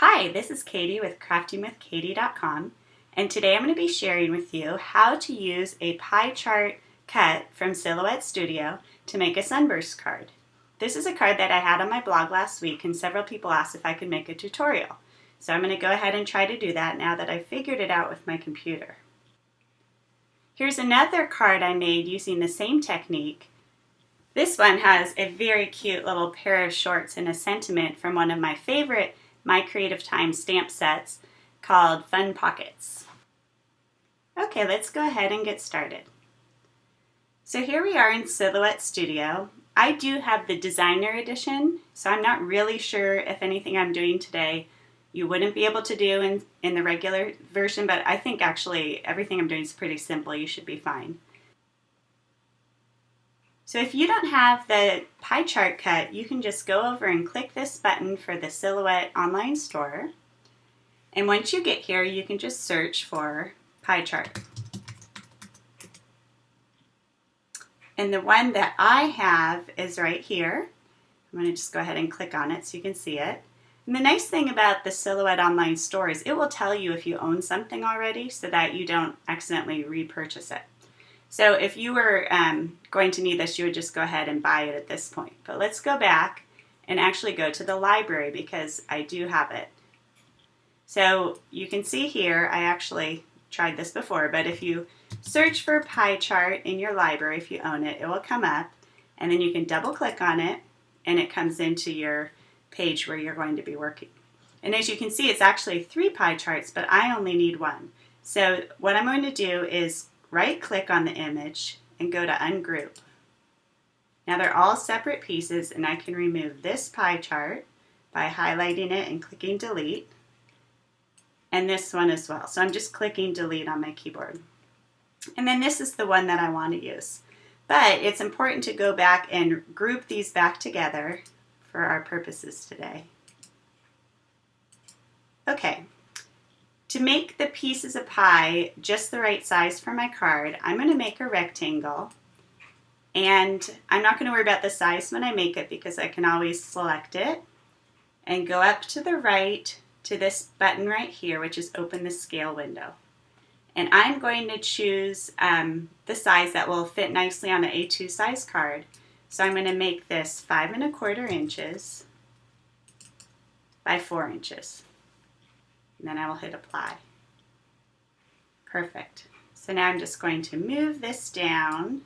Hi, this is Katie with craftingwithkatie.com, and today I'm going to be sharing with you how to use a pie chart cut from Silhouette Studio to make a Sunburst card. This is a card that I had on my blog last week, and several people asked if I could make a tutorial. So I'm going to go ahead and try to do that now that I've figured it out with my computer. Here's another card I made using the same technique. This one has a very cute little pair of shorts and a sentiment from one of my favorite My Creative Time stamp sets called Fun Pockets. Okay, let's go ahead and get started. So here we are in Silhouette Studio. I do have the designer edition, so I'm not really sure if anything I'm doing today you wouldn't be able to do in the regular version, but I think actually everything I'm doing is pretty simple. You should be fine. So if you don't have the pie chart cut, you can just go over and click this button for the Silhouette online store. And once you get here, you can just search for pie chart. And the one that I have is right here. I'm going to just go ahead and click on it so you can see it. And the nice thing about the Silhouette online store is it will tell you if you own something already so that you don't accidentally repurchase it. So if you were going to need this, you would just go ahead and buy it at this point. But let's go back and actually go to the library because I do have it. So you can see here, I actually tried this before, but if you search for pie chart in your library, if you own it, it will come up, and then you can double click on it and it comes into your page where you're going to be working. And as you can see, it's actually 3 pie charts, but I only need 1. So what I'm going to do is right click on the image and go to ungroup. Now they're all separate pieces, and I can remove this pie chart by highlighting it and clicking delete, and this one as well. So I'm just clicking delete on my keyboard. And then this is the one that I want to use. But it's important to go back and group these back together for our purposes today. Okay. To make the pieces of pie just the right size for my card, I'm going to make a rectangle, and I'm not going to worry about the size when I make it because I can always select it and go up to the right to this button right here, which is open the scale window. And I'm going to choose the size that will fit nicely on an A2 size card. So I'm going to make this 5 1/4 inches by 4 inches. And then I will hit apply. Perfect. So now I'm just going to move this down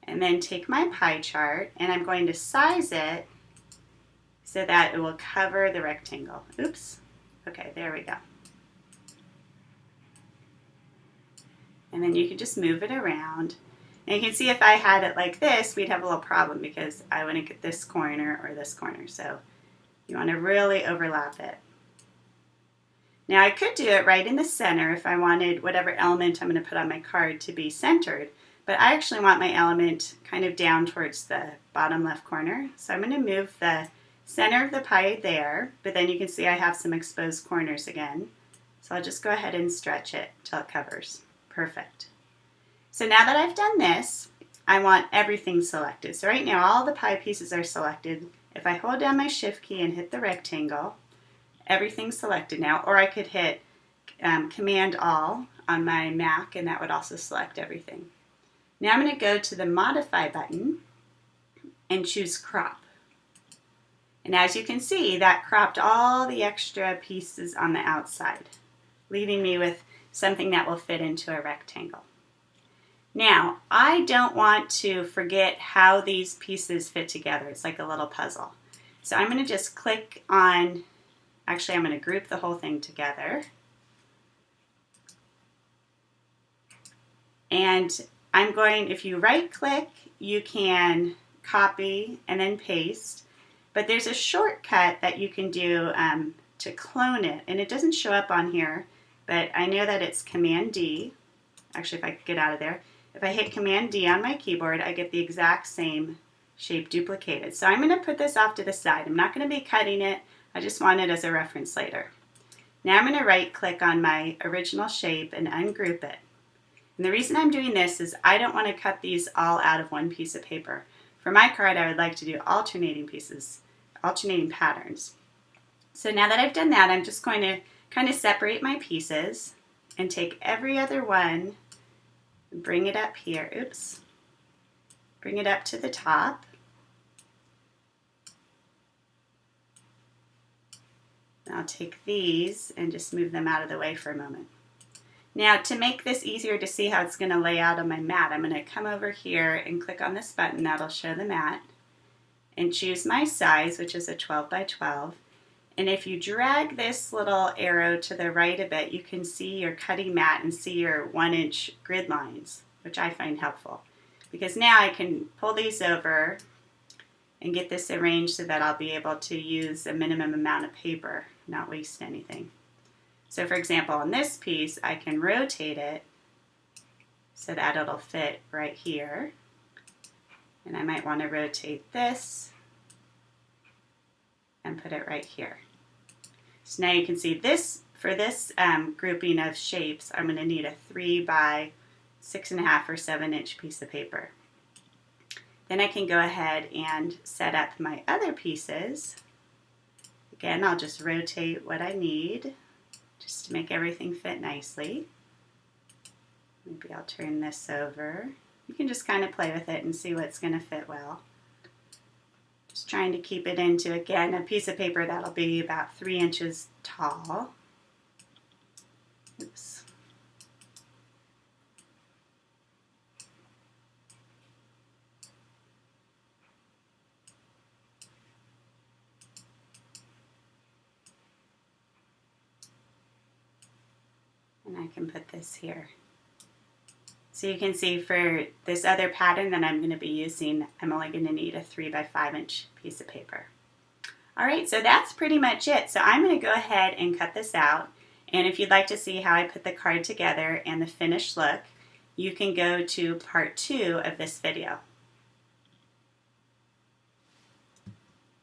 and then take my pie chart and I'm going to size it so that it will cover the rectangle. Oops. Okay, there we go. And then you can just move it around. And you can see if I had it like this, we'd have a little problem because I wouldn't get this corner or this corner. So you want to really overlap it. Now I could do it right in the center if I wanted whatever element I'm going to put on my card to be centered, but I actually want my element kind of down towards the bottom left corner. So I'm going to move the center of the pie there, but then you can see I have some exposed corners again. So I'll just go ahead and stretch it till it covers. Perfect. So now that I've done this, I want everything selected. So right now all the pie pieces are selected. If I hold down my shift key and hit the rectangle, everything's selected now, or I could hit Command All on my Mac and that would also select everything. Now I'm going to go to the Modify button and choose Crop. And as you can see, that cropped all the extra pieces on the outside, leaving me with something that will fit into a rectangle. Now, I don't want to forget how these pieces fit together. It's like a little puzzle. So I'm going to just click on, actually I'm going to group the whole thing together. And I'm going, if you right click, you can copy and then paste. But there's a shortcut that you can do to clone it. And it doesn't show up on here, but I know that it's Command D. Actually, if I get out of there, if I hit Command D on my keyboard, I get the exact same shape duplicated. So I'm going to put this off to the side. I'm not going to be cutting it. I just want it as a reference later. Now I'm going to right click on my original shape and ungroup it. And the reason I'm doing this is I don't want to cut these all out of one piece of paper. For my card, I would like to do alternating pieces, alternating patterns. So now that I've done that, I'm just going to kind of separate my pieces and take every other one and bring it up here. Oops. Bring it up to the top. I'll take these and just move them out of the way for a moment. Now, to make this easier to see how it's going to lay out on my mat, I'm going to come over here and click on this button that'll show the mat and choose my size, which is a 12 by 12. And if you drag this little arrow to the right a bit, you can see your cutting mat and see your 1-inch grid lines, which I find helpful. Because now I can pull these over and get this arranged so that I'll be able to use a minimum amount of paper, not waste anything. So for example, on this piece, I can rotate it so that it'll fit right here. And I might want to rotate this and put it right here. So now you can see this, for this grouping of shapes, I'm going to need a 3 by 6.5 or 7-inch piece of paper. Then I can go ahead and set up my other pieces. Again, I'll just rotate what I need just to make everything fit nicely. Maybe I'll turn this over. You can just kind of play with it and see what's going to fit well. Just trying to keep it into, again, a piece of paper that'll be about 3 inches tall. Oops. And I can put this here. So you can see for this other pattern that I'm going to be using, I'm only going to need a 3 by 5-inch piece of paper. All right, so that's pretty much it. So I'm going to go ahead and cut this out. And if you'd like to see how I put the card together and the finished look, you can go to part 2 of this video.